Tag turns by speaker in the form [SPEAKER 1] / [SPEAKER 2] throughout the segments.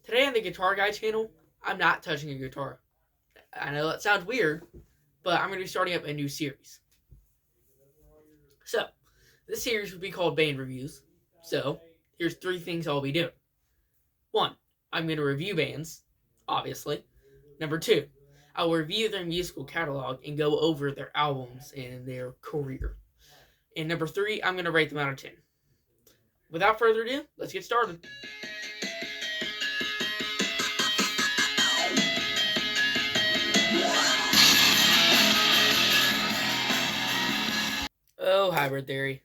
[SPEAKER 1] Today on the Guitar Guy channel, I'm not touching a guitar. I know that sounds weird, but I'm going to be starting up a new series. So, this series will be called Band Reviews. So, here's three things I'll be doing. One, I'm going to review bands, obviously. Number two, I will review their musical catalog and go over their albums and their career. And number three, I'm going to rate them out of 10. Without further ado, let's get started. Oh, Hybrid Theory.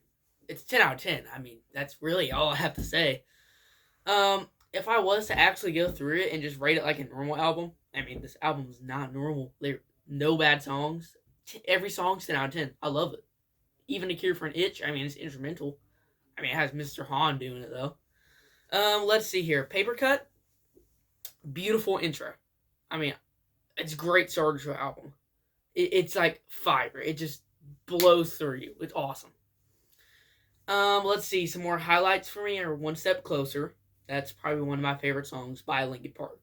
[SPEAKER 1] It's 10 out of 10. I mean, that's really all I have to say. If I was to actually go through it and just rate it like a normal album, I mean, this album is not normal. There no bad songs. Every song's 10 out of 10. I love it. Even A Cure for an Itch, I mean, it's instrumental. I mean, it has Mr. Hahn doing it, though. Let's see here. Paper Cut, beautiful intro. I mean, it's a great start to an album. It's like fire. It just blows through you. It's awesome. Let's see. Some more highlights for me are One Step Closer. That's probably one of my favorite songs by Linkin Park.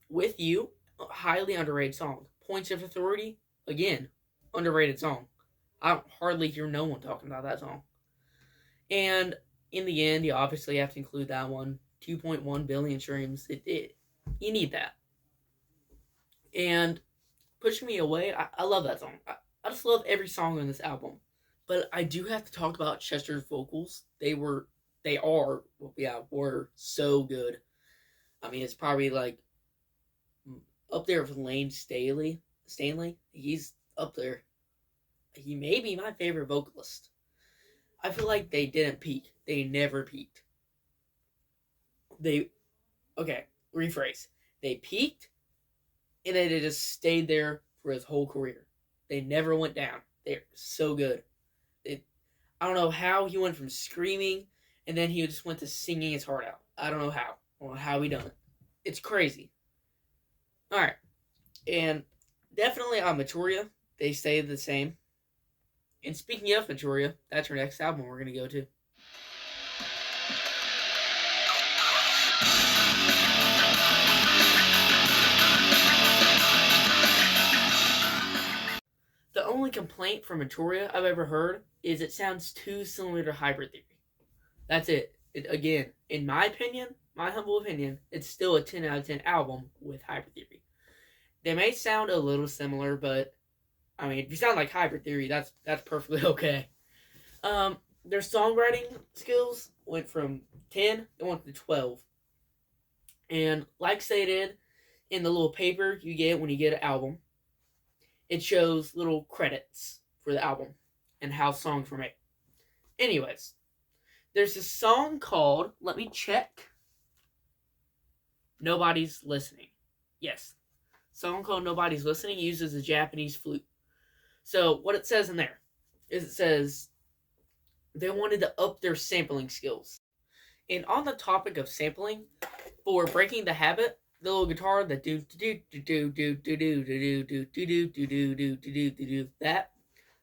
[SPEAKER 1] With You, a highly underrated song. Points of Authority, again, underrated song. I don't hardly hear no one talking about that song. And in the end, you obviously have to include that one. 2.1 billion streams. You need that. And Pushing Me Away, I love that song. I just love every song on this album. But I do have to talk about Chester's vocals. Were so good. I mean, it's probably like up there with Lane Staley. He's up there. He may be my favorite vocalist. I feel like they didn't peak. They never peaked. Rephrase. They peaked, and then they just stayed there for his whole career. They never went down. They're so good. I don't know how he went from screaming and then he just went to singing his heart out. I don't know how. I don't know how he done it. It's crazy. Alright. And definitely on Maturia, they stay the same. And speaking of Maturia, that's our next album we're going to go to. The only complaint from Maturia I've ever heard is it sounds too similar to Hybrid Theory. That's it. Again, in my opinion, my humble opinion, it's still a 10 out of 10 album with Hybrid Theory. They may sound a little similar, but I mean, if you sound like Hybrid Theory, that's perfectly okay. Their songwriting skills went from 10, it went to 12. And like stated in the little paper you get when you get an album, it shows little credits for the album and how songs were made. Anyways, there's a song called, let me check, Nobody's Listening. Yes, song called Nobody's Listening uses a Japanese flute. So what it says in there is it says they wanted to up their sampling skills. And on the topic of sampling, for Breaking the Habit, the little guitar, the do do do do do do do do do do do do do do do do do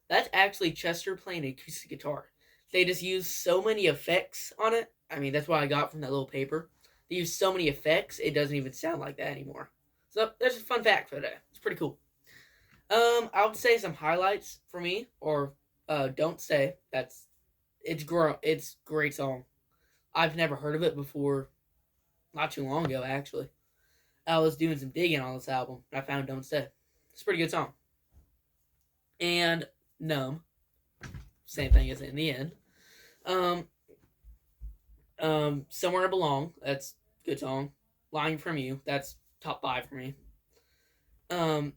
[SPEAKER 1] that's actually Chester playing an acoustic guitar. They just use so many effects on it. I mean, that's what I got from that little paper. They use so many effects, it doesn't even sound like that anymore. So there's a fun fact for that. It's pretty cool. I would say some highlights for me, or Don't Stay. It's great song. I've never heard of it before. Not too long ago, actually. I was doing some digging on this album, and I found Don't Stay. It's a pretty good song. And Numb, same thing as in the end. Somewhere I Belong, that's a good song. Lying From You, that's top 5 for me. The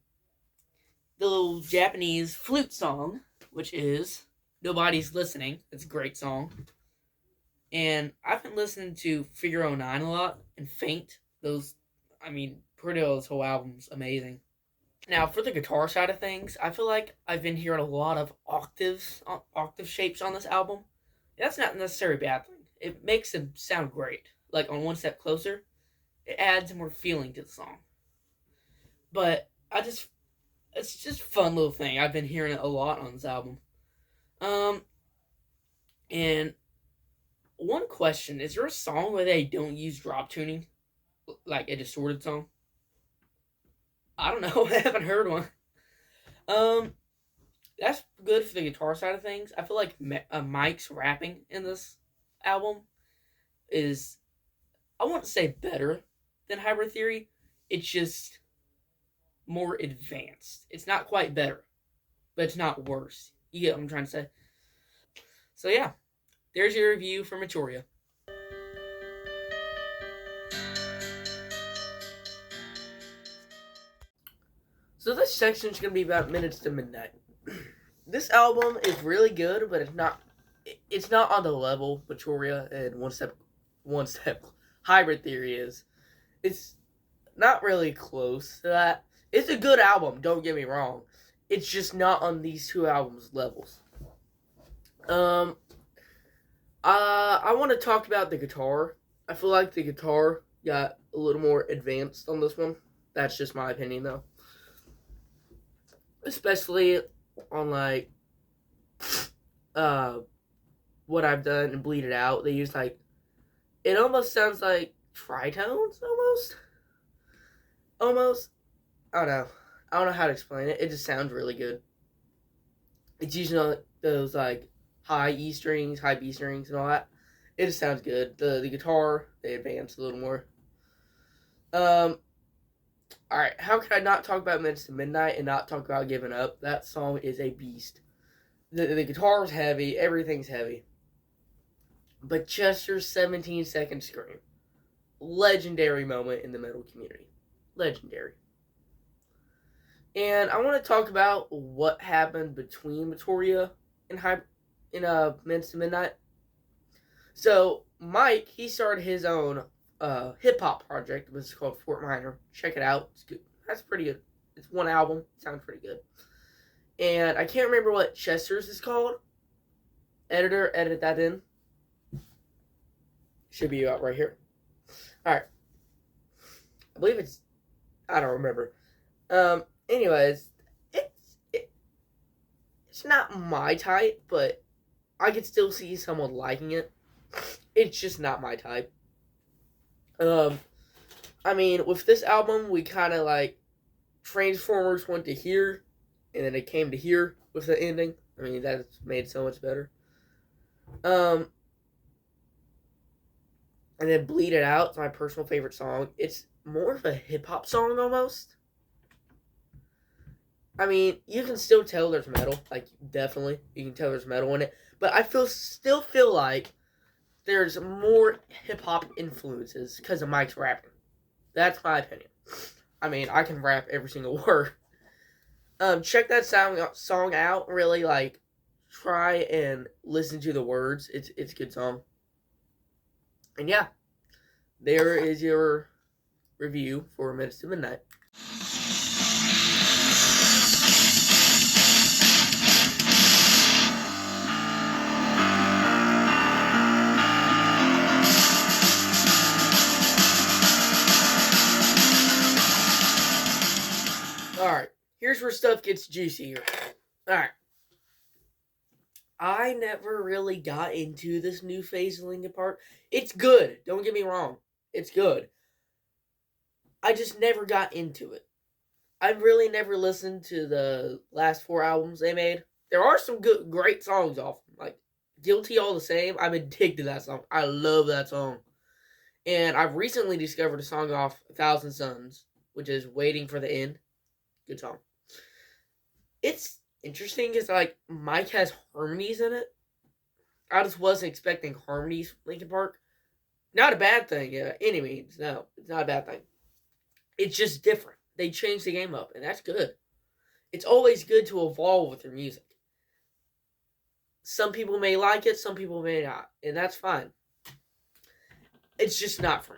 [SPEAKER 1] little Japanese flute song, which is Nobody's Listening, it's a great song. And I've been listening to Figure 09 a lot, and Faint, pretty well, this whole album's amazing. Now, for the guitar side of things, I feel like I've been hearing a lot of octave shapes on this album. That's not necessarily a bad thing. It makes them sound great. Like on One Step Closer, it adds more feeling to the song. But it's just a fun little thing. I've been hearing it a lot on this album. And one question, is there a song where they don't use drop tuning? like a distorted song. I don't know. I haven't heard one. Um, that's good for the guitar side of things. I feel like Mike's rapping in this album is, I won't say better than Hybrid Theory. It's just more advanced. It's not quite better, but it's not worse. You get what I'm trying to say? So yeah, there's your review for Matoria. So this section is going to be about Minutes to Midnight. This album is really good, but it's not on the level Matoria and one step Hybrid Theory is. It's not really close to that. It's a good album, don't get me wrong. It's just not on these two albums' levels. I want to talk about the guitar. I feel like the guitar got a little more advanced on this one. That's just my opinion, though. Especially on, like, what I've done and Bleed It Out. They use, like, it almost sounds like tritones, almost. I don't know how to explain it. It just sounds really good. It's using those, like, high E strings, high B strings, and all that. It just sounds good. The guitar, they advance a little more. Alright, how could I not talk about Minutes to Midnight and not talk about Giving Up? That song is a beast. The guitar's heavy, everything's heavy. But Chester's 17-second scream. Legendary moment in the metal community. Legendary. And I want to talk about what happened between Matoria and Minutes to Midnight. So, Mike, he started his own hip-hop project. It was called Fort Minor. Check it out. It's good. That's pretty good. It's one album. It sounds pretty good. And I can't remember what Chester's is called. Editor, edit that in. Should be out right here. Alright. I believe it's, I don't remember. Anyways, it's not my type, but I could still see someone liking it. It's just not my type. I mean, with this album, we kind of like Transformers went to here, and then it came to here with the ending. I mean, that's made so much better. And then Bleed It Out, it's my personal favorite song. It's more of a hip-hop song, almost. I mean, you can still tell there's metal. Like, definitely. You can tell there's metal in it. But I still feel like there's more hip-hop influences because of Mike's rapping. That's my opinion. I mean, I can rap every single word. Check that song out. Really, like, try and listen to the words. It's a good song. And yeah, there is your review for Minutes to Midnight. Alright, here's where stuff gets juicier. Alright. I never really got into this new phase of Linkin Park. It's good. Don't get me wrong. It's good. I just never got into it. I really never listened to the last 4 albums they made. There are some great songs off them. Like, Guilty All the Same. I'm addicted to that song. I love that song. And I've recently discovered a song off 1,000 Suns, which is Waiting for the End. Good song. It's interesting because, like, Mike has harmonies in it. I just wasn't expecting harmonies from Linkin Park. Not a bad thing, any means. No, it's not a bad thing. It's just different. They changed the game up, and that's good. It's always good to evolve with your music. Some people may like it, some people may not, and that's fine. It's just not for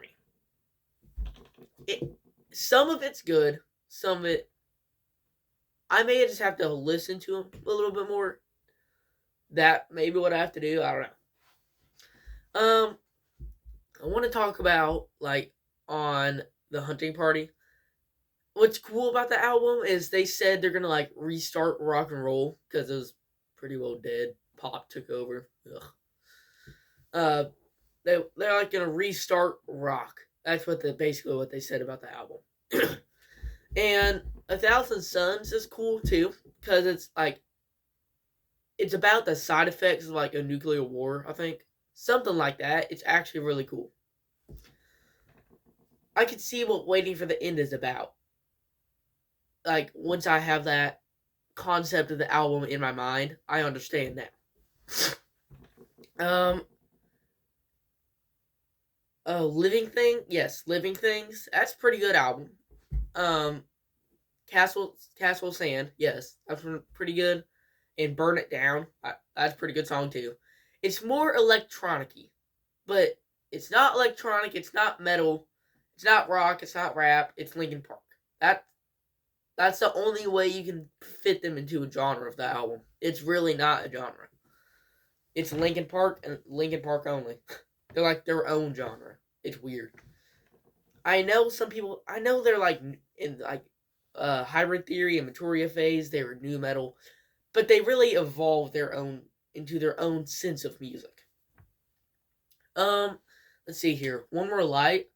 [SPEAKER 1] me. Some of it's good, some of it I may just have to listen to them a little bit more. That may be what I have to do. I don't know. I want to talk about, like, on the Hunting Party. What's cool about the album is they said they're going to, like, restart rock and roll because it was pretty well dead. Pop took over. Ugh. They're like, going to restart rock. That's basically what they said about the album. And 1,000 Suns is cool too, because it's about the side effects of like a nuclear war, I think. Something like that. It's actually really cool. I can see what Waiting for the End is about. Like, once I have that concept of the album in my mind, I understand that. Living Thing, yes, Living Things. That's a pretty good album. Castle Sand, yes, that's pretty good. And Burn It Down, that's a pretty good song too. It's more electronic-y, but it's not electronic. It's not metal. It's not rock. It's not rap. It's Linkin Park. That's the only way you can fit them into a genre of the album. It's really not a genre. It's Linkin Park and Linkin Park only. They're like their own genre. It's weird. I know some people. I know they're like in like Hybrid Theory and Materia phase. They were new metal, but they really evolved into their own sense of music. Let's see here. One More Light.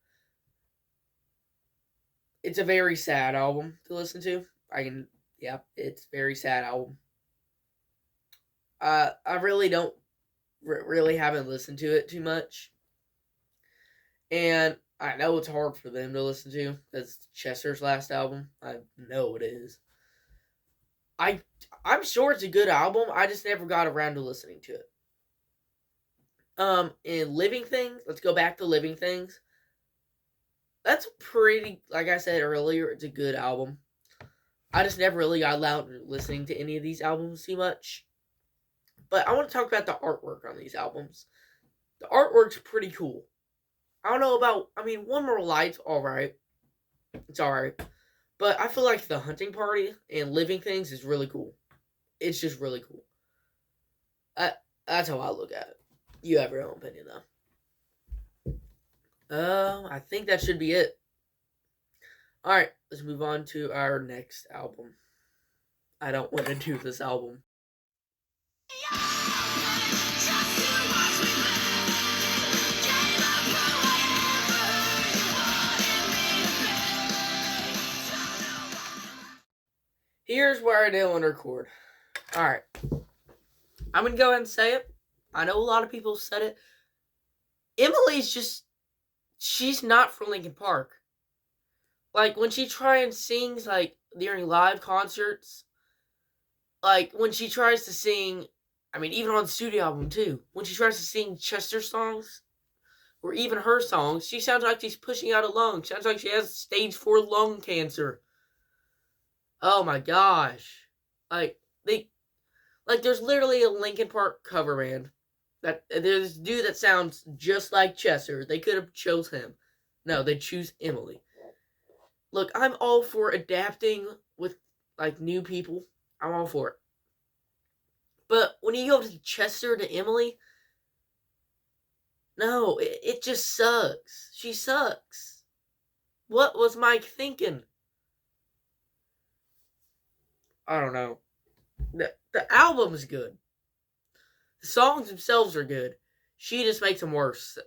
[SPEAKER 1] It's a very sad album to listen to. It's a very sad album. I really don't really haven't listened to it too much, and I know it's hard for them to listen to. That's Chester's last album. I know it is. I'm sure it's a good album. I just never got around to listening to it. And Living Things. Let's go back to Living Things. That's pretty, like I said earlier, it's a good album. I just never really got around to listening to any of these albums too much. But I want to talk about the artwork on these albums. The artwork's pretty cool. I don't know about, One More Light's alright. It's alright. But I feel like The Hunting Party and Living Things is really cool. It's just really cool. That's how I look at it. You have your own opinion, though. I think that should be it. Alright, let's move on to our next album. I don't want to do this album. Here's where I didn't record. Alright. I'm going to go ahead and say it. I know a lot of people said it. She's not for Linkin Park. Like, when she tries and sings, like, during live concerts, like, when she tries to sing, even on the studio album, too, when she tries to sing Chester songs, or even her songs, she sounds like she's pushing out a lung. Sounds like she has stage 4 lung cancer. Oh my gosh. There's literally a Linkin Park cover band. There's this dude that sounds just like Chester. They could have chose him. No, they choose Emily. Look, I'm all for adapting with, new people. I'm all for it. But when you go to Chester to Emily, no, it just sucks. She sucks. What was Mike thinking? I don't know. The album's good. The songs themselves are good. She just makes them worse.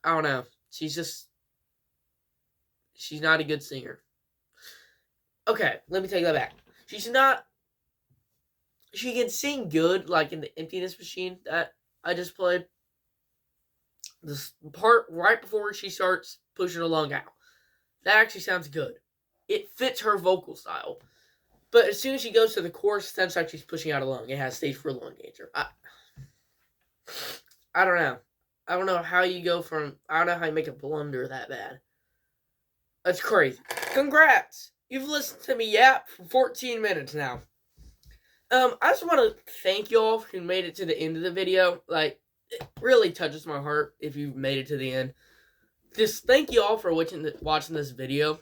[SPEAKER 1] I don't know. She's not a good singer. Okay, let me take that back. She can sing good, like in the Emptiness Machine that I just played. This part right before she starts pushing her lung out. That actually sounds good. It fits her vocal style. But as soon as she goes to the chorus, it sounds like she's pushing out a lung. It has stage 4 lung cancer. I don't know. I don't know how you make a blunder that bad. That's crazy. Congrats! You've listened to me yap for 14 minutes now. I just want to thank y'all who made it to the end of the video. It really touches my heart if you've made it to the end. Just thank y'all for watching this video.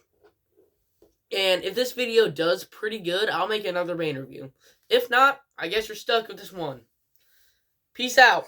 [SPEAKER 1] And if this video does pretty good, I'll make another band review. If not, I guess you're stuck with this one. Peace out.